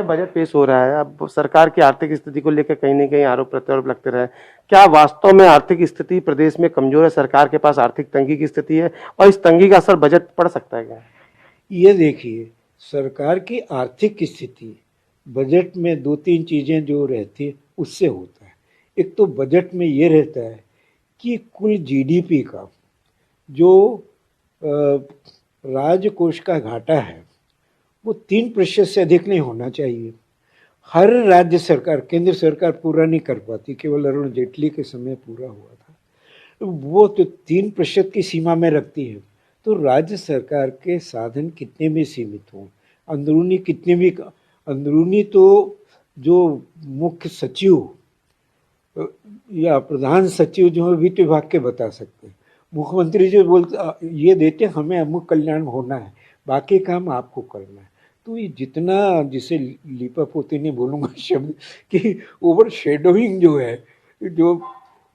जब बजट पेश हो रहा है, अब सरकार की आर्थिक स्थिति को लेकर कहीं न कहीं आरोप प्रत्यारोप लगते रहे। क्या वास्तव में आर्थिक स्थिति प्रदेश में कमजोर है? सरकार के पास आर्थिक तंगी की स्थिति है और इस तंगी का असर बजट पड़ सकता है क्या? ये देखिए, सरकार की आर्थिक स्थिति बजट में दो तीन चीजें जो रहती है उससे होता है। एक तो बजट में ये रहता है कि कुल जीडीपी का जो राजकोष का घाटा है वो 3% से अधिक नहीं होना चाहिए। हर राज्य सरकार, केंद्र सरकार पूरा नहीं कर पाती, केवल अरुण जेटली के समय पूरा हुआ था। वो तो 3% की सीमा में रखती है। तो राज्य सरकार के साधन कितने भी सीमित हों, अंदरूनी कितने भी अंदरूनी, तो जो मुख्य सचिव या प्रधान सचिव जो है वित्त विभाग के बता सकते हैं। मुख्यमंत्री जो बोलते ये देते हमें अमुक कल्याण होना है, बाकी काम आपको करना है। तो ये जितना, जिसे लीपा पोती नहीं बोलूँगा शब्द कि ओवर शेडोइंग जो है, जो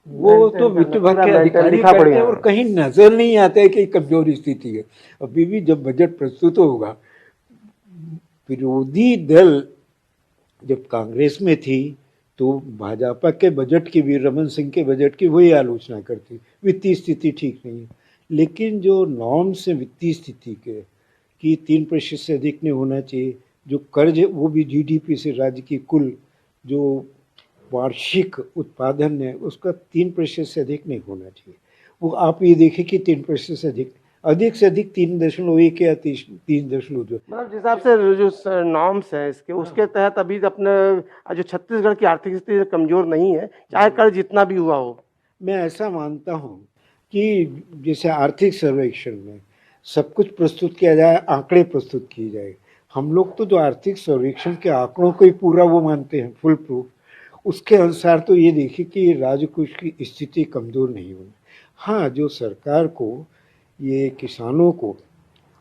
वो तो वित्त विभाग के अधिकारी करते हैं और कहीं नजर नहीं आता है कि कमजोर स्थिति है। अभी भी जब बजट प्रस्तुत होगा, विरोधी दल जब कांग्रेस में थी तो भाजपा के बजट की भी, रमन सिंह के बजट की वही आलोचना करती, वित्तीय स्थिति ठीक नहीं है। लेकिन जो नॉर्म्स है वित्तीय स्थिति के कि 3% से अधिक नहीं होना चाहिए, जो कर्ज है वो भी जीडीपी से, राज्य की कुल जो वार्षिक उत्पादन है उसका 3% से अधिक नहीं होना चाहिए। वो आप ये देखें कि 3% से अधिक 3.1 या 3.2। मतलब जिस हिसाब से जो नॉर्म्स है इसके, उसके तहत अभी अपने जो छत्तीसगढ़ की आर्थिक स्थिति कमजोर नहीं है, चाहे कर्ज जितना भी हुआ हो। मैं ऐसा मानता हूँ कि जैसे आर्थिक सर्वेक्षण में सब कुछ प्रस्तुत किया जाए, आंकड़े प्रस्तुत किए जाए। हम लोग तो जो आर्थिक सर्वेक्षण के आंकड़ों को ही पूरा वो मानते हैं, फुल प्रूफ। उसके अनुसार तो ये देखिए कि राजकोष की स्थिति कमज़ोर नहीं होगी। हाँ, जो सरकार को, ये किसानों को,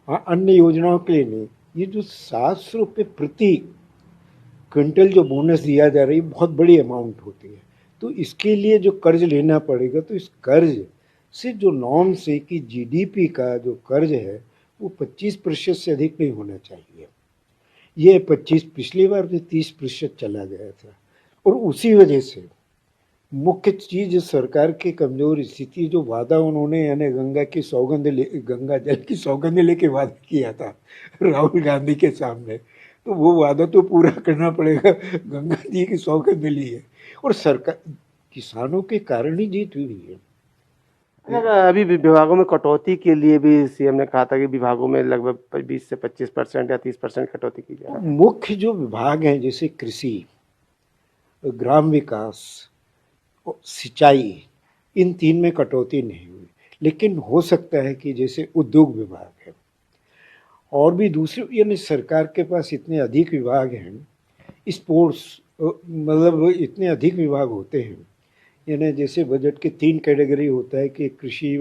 हाँ, अन्य योजनाओं के लिए नहीं, ये जो 700 रुपये प्रति क्विंटल जो बोनस दिया जा रहा है, बहुत बड़ी अमाउंट होती है। तो इसके लिए जो कर्ज लेना पड़ेगा, तो इस कर्ज से जो नॉर्म से कि जीडीपी का जो कर्ज है वो 25% से अधिक नहीं होना चाहिए। ये 25, पिछली बार भी 30% चला गया था। और उसी वजह से मुख्य चीज सरकार की कमजोर स्थिति, जो वादा उन्होंने यानी गंगा जल की सौगंध लेके वादा किया था राहुल गांधी के सामने, तो वो वादा तो पूरा करना पड़ेगा। गंगा जी की सौगंध ली है और सरकार, किसानों के कारण ही जीत हुई है। अभी विभागों में कटौती के लिए भी सीएम ने कहा था कि विभागों में लगभग 20 से 25% या 30% कटौती की जाए। मुख्य जो विभाग हैं जैसे कृषि, ग्राम विकास, सिंचाई, इन 3 में कटौती नहीं हुई। लेकिन हो सकता है कि जैसे उद्योग विभाग है और भी दूसरे, यानी सरकार के पास इतने अधिक विभाग हैं, स्पोर्ट्स, मतलब इतने अधिक विभाग होते हैं, यानी जैसे बजट के 3 कैटेगरी होता है कि कृषि,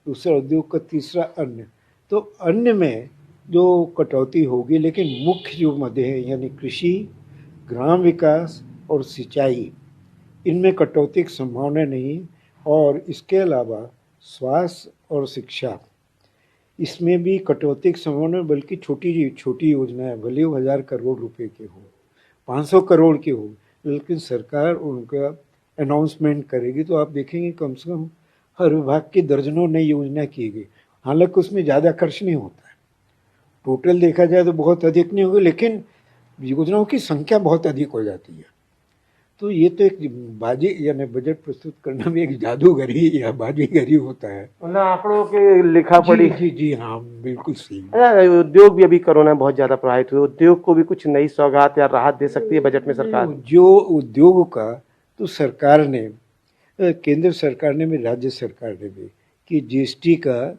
दूसरा उद्योग का, तीसरा अन्य। तो अन्य में जो कटौती होगी, लेकिन मुख्य जो मदे हैं यानी कृषि, ग्राम विकास और सिंचाई, इनमें कटौती की संभावना नहीं। और इसके अलावा स्वास्थ्य और शिक्षा, इसमें भी कटौती की संभावना, बल्कि छोटी छोटी योजनाएं, भले वो 1000 करोड़ रुपए के हो, 500 करोड़ के हो, लेकिन सरकार उनका अनाउंसमेंट करेगी तो आप देखेंगे कम से कम हर विभाग की दर्जनों नई योजना की गई। हालांकि उसमें ज़्यादा खर्च नहीं होता है, टोटल देखा जाए तो बहुत अधिक नहीं होगा, लेकिन योजनाओं की संख्या बहुत अधिक हो जाती है। तो ये तो एक बाजी, यानी बजट प्रस्तुत करना भी एक जादूगरी या बाजीगरी होता है, आंकड़ों के लिखा पड़ी। जी हाँ, बिल्कुल सही। उद्योग भी अभी कोरोना बहुत ज्यादा प्रभावित हुए, उद्योग को भी कुछ नई सौगात या राहत दे सकती है बजट में सरकार? जो उद्योग का तो सरकार ने, केंद्र सरकार ने भी, राज्य सरकार ने भी, कि जीएसटी का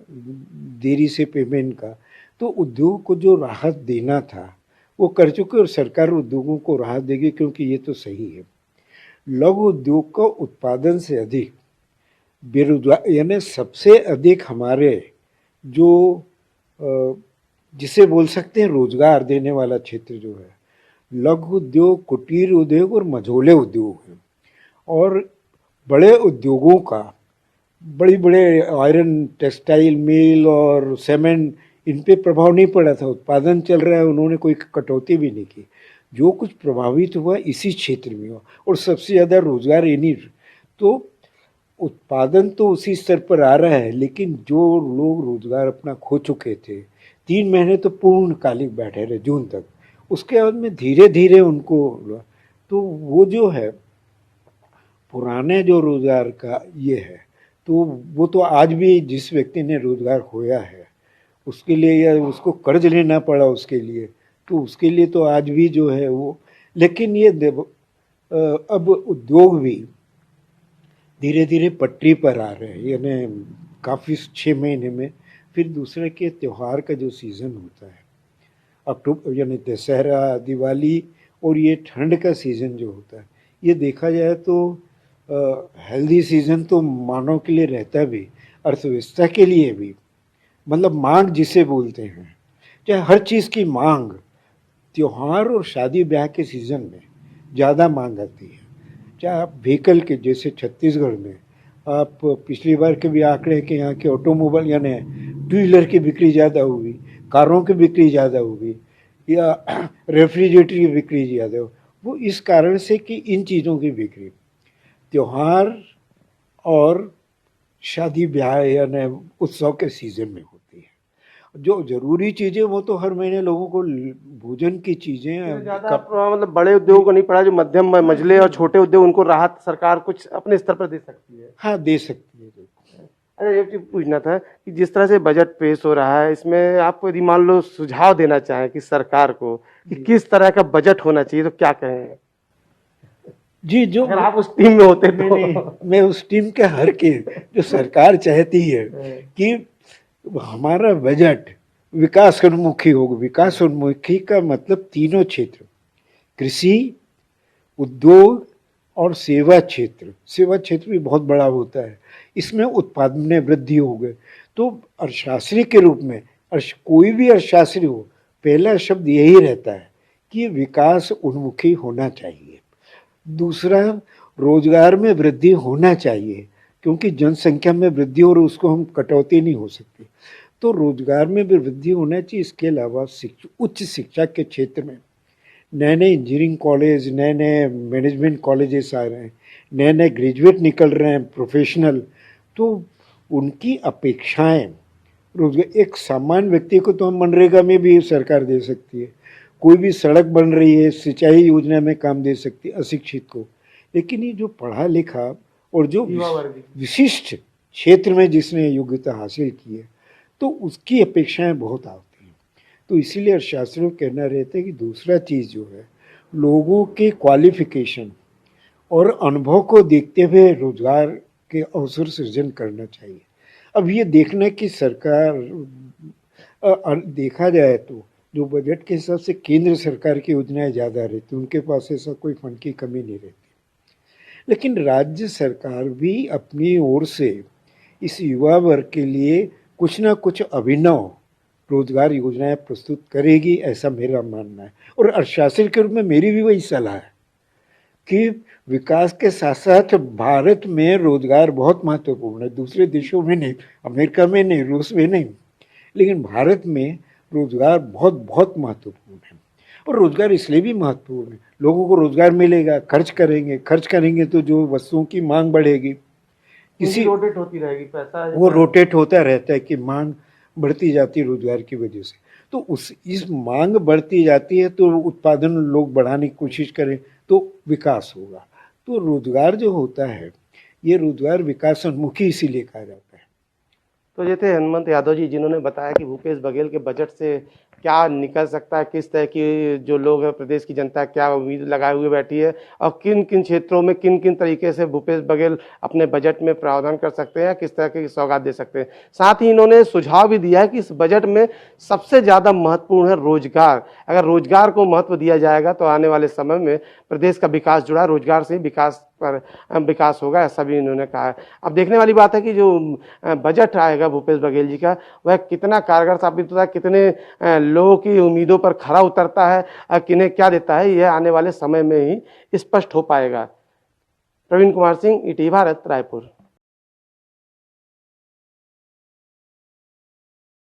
देरी से पेमेंट का, तो उद्योग को जो राहत देना था वो कर चुके और सरकार उद्योगों को राहत देगी, क्योंकि ये तो सही है। लघु उद्योग का उत्पादन से अधिक बेरोजगार, यानी सबसे अधिक हमारे जो जिसे बोल सकते हैं रोजगार देने वाला क्षेत्र जो है, लघु उद्योग, कुटीर उद्योग और मझोले उद्योग है। और बड़े उद्योगों का, बड़े आयरन, टेक्सटाइल मिल और सीमेंट, इन पे प्रभाव नहीं पड़ा था, उत्पादन चल रहा है, उन्होंने कोई कटौती भी नहीं की। जो कुछ प्रभावित हुआ इसी क्षेत्र में हुआ, और सबसे ज़्यादा रोजगार इन्हीं, तो उत्पादन तो उसी स्तर पर आ रहा है, लेकिन जो लोग रोजगार अपना खो चुके थे, 3 महीने तो पूर्णकालिक बैठे रहे जून तक, उसके बाद में धीरे धीरे उनको, तो वो जो है पुराने जो रोजगार का ये है, तो वो तो आज भी जिस व्यक्ति ने रोजगार खोया है उसके लिए, या उसको कर्ज लेना पड़ा उसके लिए, तो उसके लिए तो आज भी जो है वो, लेकिन ये अब उद्योग भी धीरे धीरे पटरी पर आ रहे हैं, यानी काफ़ी 6 महीने में फिर दूसरे के त्यौहार का जो सीज़न होता है, अक्टूबर यानी दशहरा, दिवाली, और ये ठंड का सीज़न जो होता है, ये देखा जाए तो हेल्दी सीज़न तो मानव के लिए रहता भी, अर्थव्यवस्था के लिए भी, मतलब मांग जिसे बोलते हैं, चाहे हर चीज़ की मांग त्योहार और शादी ब्याह के सीज़न में ज़्यादा मांग आती है। चाहे आप व्हीकल के, जैसे छत्तीसगढ़ में आप पिछली बार के भी आंकड़े कि यहाँ के ऑटोमोबाइल यानी 2 व्हीलर की बिक्री ज़्यादा हुई, कारों की बिक्री ज़्यादा हुई, या रेफ्रिजरेटर की बिक्री ज़्यादा हो, वो इस कारण से कि इन चीज़ों की बिक्री त्योहार और शादी ब्याह यानी उत्सव के सीज़न में होती है। जो ज़रूरी चीज़ें वो तो हर महीने लोगों को भोजन की चीज़ें, ज्यादा मतलब बड़े उद्योगों को नहीं पड़ा, जो मध्यम मझले और छोटे उद्योग, उनको राहत सरकार कुछ अपने स्तर पर दे सकती है। हाँ दे सकती है। अच्छा, एक चीज पूछना था कि जिस तरह से बजट पेश हो रहा है, इसमें आप यदि मान लो सुझाव देना चाहें कि सरकार को कि किस तरह का बजट होना चाहिए, तो क्या कहें जी, जो अगर आप उस टीम में होते तो? मैं उस टीम के हर के, जो सरकार चाहती है कि हमारा बजट विकासोन्मुखी होगा। विकासोन्मुखी का मतलब तीनों क्षेत्र, कृषि, उद्योग और सेवा क्षेत्र। सेवा क्षेत्र भी बहुत बड़ा होता है, इसमें उत्पादन में वृद्धि हो गई। तो अर्थशास्त्री के रूप में कोई भी अर्थशास्त्री हो, पहला शब्द यही रहता है कि विकास उन्मुखी होना चाहिए। दूसरा, रोजगार में वृद्धि होना चाहिए, क्योंकि जनसंख्या में वृद्धि और उसको हम कटौती नहीं हो सकती, तो रोजगार में भी वृद्धि होना चाहिए। इसके अलावा उच्च शिक्षा के क्षेत्र में नए नए इंजीनियरिंग कॉलेज, नए नए मैनेजमेंट कॉलेजेस आ रहे हैं, नए नए ग्रेजुएट निकल रहे हैं, प्रोफेशनल, तो उनकी अपेक्षाएं रोजगार, एक सामान्य व्यक्ति को तो हम मनरेगा में भी सरकार दे सकती है, कोई भी सड़क बन रही है, सिंचाई योजना में काम दे सकती है अशिक्षित को, लेकिन ये जो पढ़ा लिखा और जो विशिष्ट क्षेत्र में जिसने योग्यता हासिल की है, तो उसकी अपेक्षाएं बहुत आती हैं। तो इसीलिए अर्थशास्त्रियों को कहना रहता है कि दूसरा चीज़ जो है, लोगों के क्वालिफिकेशन और अनुभव को देखते हुए रोजगार के अवसर सृजन करना चाहिए। अब ये देखना कि सरकार, देखा जाए तो जो बजट के हिसाब से केंद्र सरकार की योजनाएं ज़्यादा रहती, उनके पास ऐसा कोई फंड की कमी नहीं रहती, लेकिन राज्य सरकार भी अपनी ओर से इस युवा वर्ग के लिए कुछ ना कुछ अभिनव रोजगार योजनाएं प्रस्तुत करेगी, ऐसा मेरा मानना है। और अर्थशास्त्री के रूप में मेरी भी वही सलाह है कि विकास के साथ साथ भारत में रोजगार बहुत महत्वपूर्ण है, दूसरे देशों में नहीं, अमेरिका में नहीं, रूस में नहीं, लेकिन भारत में रोजगार बहुत बहुत महत्वपूर्ण है। और रोजगार इसलिए भी महत्वपूर्ण है, लोगों को रोजगार मिलेगा, खर्च करेंगे तो जो वस्तुओं की मांग बढ़ेगी, किसी रोटेट होती रहेगी, पैसा वो रोटेट होता रहता है कि मांग बढ़ती जाती है रोजगार की वजह से, तो इस मांग बढ़ती जाती है तो उत्पादन लोग बढ़ाने की कोशिश करें तो विकास होगा। तो रोजगार जो होता है, ये रोजगार विकासोन्मुखी इसीलिए कहा जाता है। तो ये थे हनुमंत यादव जी, जिन्होंने बताया कि भूपेश बघेल के बजट से क्या निकल सकता है, किस तरह की जो लोग हैं, प्रदेश की जनता क्या उम्मीद लगाए हुए बैठी है, और किन किन क्षेत्रों में किन किन तरीके से भूपेश बघेल अपने बजट में प्रावधान कर सकते हैं, किस तरह की सौगात दे सकते हैं। साथ ही इन्होंने सुझाव भी दिया है कि इस बजट में सबसे ज़्यादा महत्वपूर्ण है रोजगार। अगर रोजगार को महत्व दिया जाएगा तो आने वाले समय में प्रदेश का विकास जुड़ा रोजगार से विकास पर विकास होगा, ऐसा भी इन्होंने कहा है। अब देखने वाली बात है कि जो बजट आएगा भूपेश बघेल जी का, वह कितना कारगर साबित होता है, कितने लोगों की उम्मीदों पर खरा उतरता है, किन्हें क्या देता है, यह आने वाले समय में ही स्पष्ट हो पाएगा। प्रवीण कुमार सिंह, ईटीवी भारत, रायपुर।